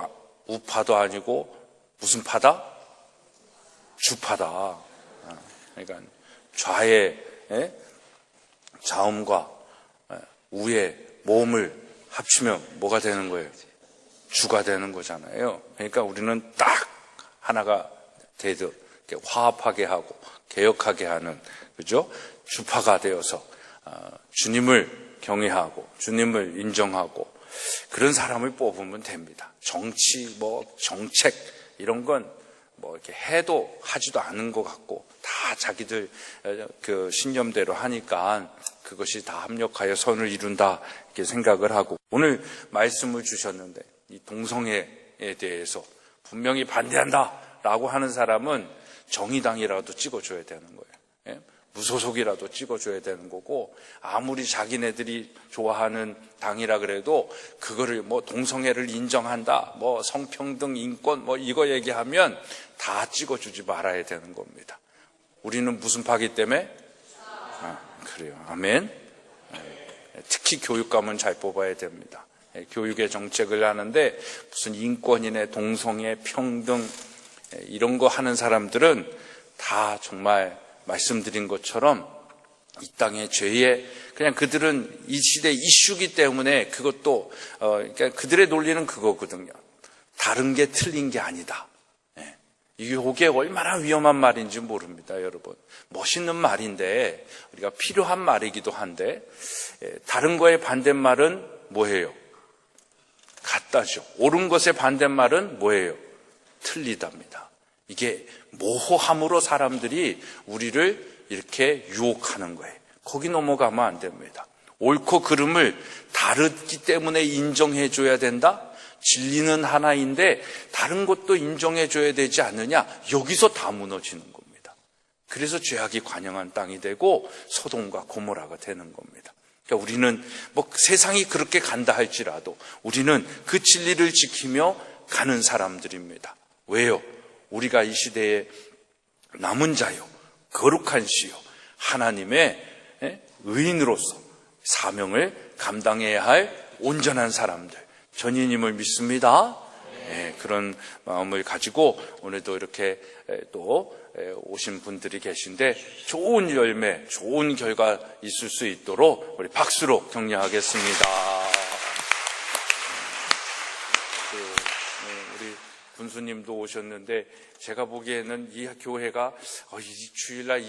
우파도 아니고 무슨 파다? 주파다. 그러니까 좌의 좌음과 우의 모음을 합치면 뭐가 되는 거예요? 주가 되는 거잖아요. 그러니까 우리는 딱 하나가 되듯 화합하게 하고 개혁하게 하는, 그죠? 주파가 되어서 주님을 경외하고 주님을 인정하고 그런 사람을 뽑으면 됩니다. 정치, 정책 이런 건 이렇게 해도 하지도 않은 것 같고 다 자기들 그 신념대로 하니까 그것이 다 합력하여 선을 이룬다 이렇게 생각을 하고, 오늘 말씀을 주셨는데 이 동성애에 대해서 분명히 반대한다라고 하는 사람은 정의당이라도 찍어줘야 되는 거예요. 무소속이라도 찍어줘야 되는 거고, 아무리 자기네들이 좋아하는 당이라 그래도 그거를 뭐 동성애를 인정한다, 뭐 성평등, 인권 뭐 이거 얘기하면 다 찍어주지 말아야 되는 겁니다. 우리는 무슨 파기 때문에? 그래요. 아멘. 특히 교육감은 잘 뽑아야 됩니다. 교육의 정책을 하는데 무슨 인권이네, 동성애, 평등 이런 거 하는 사람들은 다 정말 말씀드린 것처럼 이 땅의 죄에 그냥 그들은 이 시대 이슈기 때문에 그것도 그러니까 그들의 논리는 그거거든요. 다른 게 틀린 게 아니다. 이게 얼마나 위험한 말인지 모릅니다, 여러분. 멋있는 말인데 우리가 필요한 말이기도 한데 다른 거의 반대말은 뭐예요? 같다죠. 옳은 것의 반대말은 뭐예요? 틀리답니다. 이게 모호함으로 사람들이 우리를 이렇게 유혹하는 거예요. 거기 넘어가면 안 됩니다. 옳고 그름을 다르기 때문에 인정해줘야 된다? 진리는 하나인데 다른 것도 인정해줘야 되지 않느냐? 여기서 다 무너지는 겁니다. 그래서 죄악이 관영한 땅이 되고 소돔과 고모라가 되는 겁니다. 그러니까 우리는 뭐 세상이 그렇게 간다 할지라도 우리는 그 진리를 지키며 가는 사람들입니다. 왜요? 우리가 이 시대에 남은 자요, 거룩한 시요, 하나님의 의인으로서 사명을 감당해야 할 온전한 사람들, 전인임을 믿습니다. 그런 마음을 가지고 오늘도 이렇게 또 오신 분들이 계신데 좋은 열매, 좋은 결과 있을 수 있도록 우리 박수로 격려하겠습니다. 우리 군수님도 오셨는데 제가 보기에는 이 교회가 이 주일날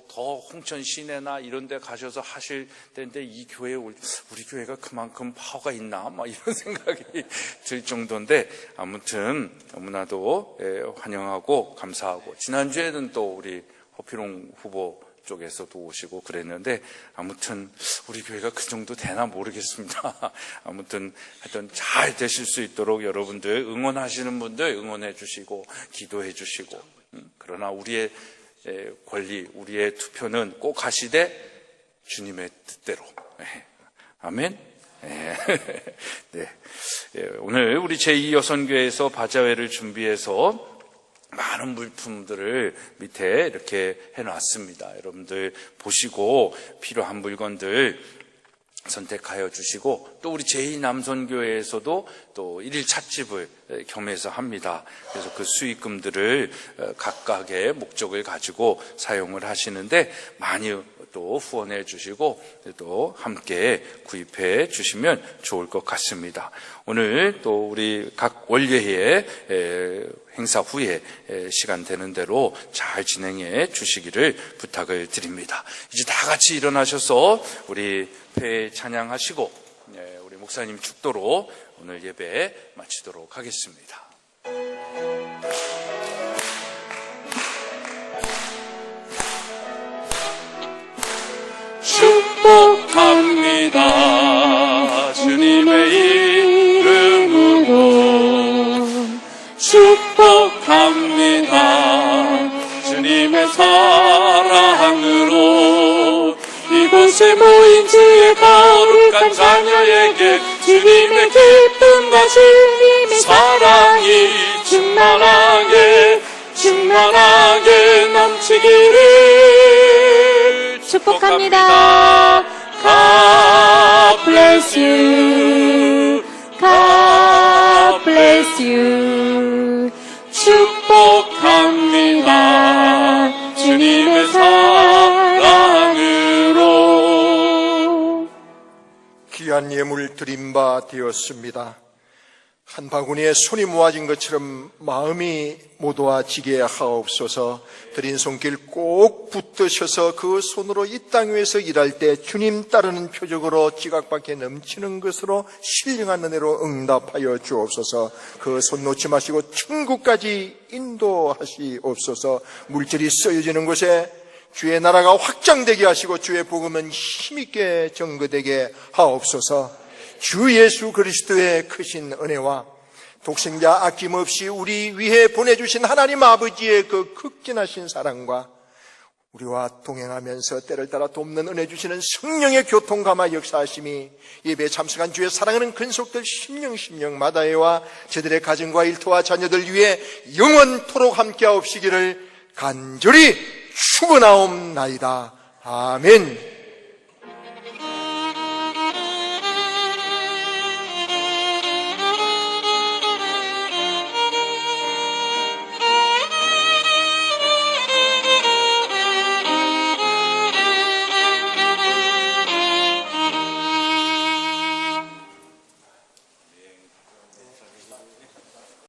더 홍천 시내나 이런 데 가셔서 하실 때인데 이 교회에 우리 교회가 그만큼 파워가 있나 막 이런 생각이 들 정도인데 아무튼 너무나도 환영하고 감사하고 지난주에는 또 우리 허필용 후보 쪽에서도 오시고 그랬는데 아무튼 우리 교회가 그 정도 되나 모르겠습니다. 아무튼 하여튼 잘 되실 수 있도록 여러분들 응원하시는 분들 응원해 주시고 기도해 주시고 그러나 우리의 권리, 우리의 투표는 꼭 하시되 주님의 뜻대로. 아멘. 네. 오늘 우리 제2여선교회에서 바자회를 준비해서 많은 물품들을 밑에 이렇게 해놨습니다. 여러분들 보시고 필요한 물건들 선택하여 주시고 또 우리 제2남선교회에서도 또 일일 찻집을 겸해서 합니다. 그래서 그 수익금들을 각각의 목적을 가지고 사용을 하시는데 많이 또 후원해 주시고 또 함께 구입해 주시면 좋을 것 같습니다. 오늘 또 우리 각 원례회 행사 후에 시간 되는 대로 잘 진행해 주시기를 부탁을 드립니다. 이제 다 같이 일어나셔서 우리 회 찬양하시고 우리 목사님 축도로 오늘 예배 마치도록 하겠습니다. 축복합니다. 주님의 이름으로 축복합니다. 주님의 사랑으로 이곳에 모인 주의 거룩한 자녀에게 주님의 기쁨과 주님의 사랑이 충만하게 넘치기를 축복합니다. God bless you. God bless you. 축복합니다. 주님의 사랑으로. 귀한 예물 드린 바 되었습니다. 한 바구니에 손이 모아진 것처럼 마음이 모도아지게 하옵소서. 드린 손길 꼭 붙드셔서 그 손으로 이 땅 위에서 일할 때 주님 따르는 표적으로 지각밖에 넘치는 것으로 신령한 은혜로 응답하여 주옵소서. 그 손 놓지 마시고 천국까지 인도하시옵소서. 물질이 쓰여지는 곳에 주의 나라가 확장되게 하시고 주의 복음은 힘있게 전거되게 하옵소서. 주 예수 그리스도의 크신 은혜와 독생자 아낌없이 우리 위해 보내주신 하나님 아버지의 그 극진하신 사랑과 우리와 동행하면서 때를 따라 돕는 은혜 주시는 성령의 교통감화 역사하심이 예배에 참석한 주의 사랑하는 근속들 심령마다에와 저들의 가정과 일터와 자녀들 위해 영원토록 함께하옵시기를 간절히 축원하옵나이다. 아멘.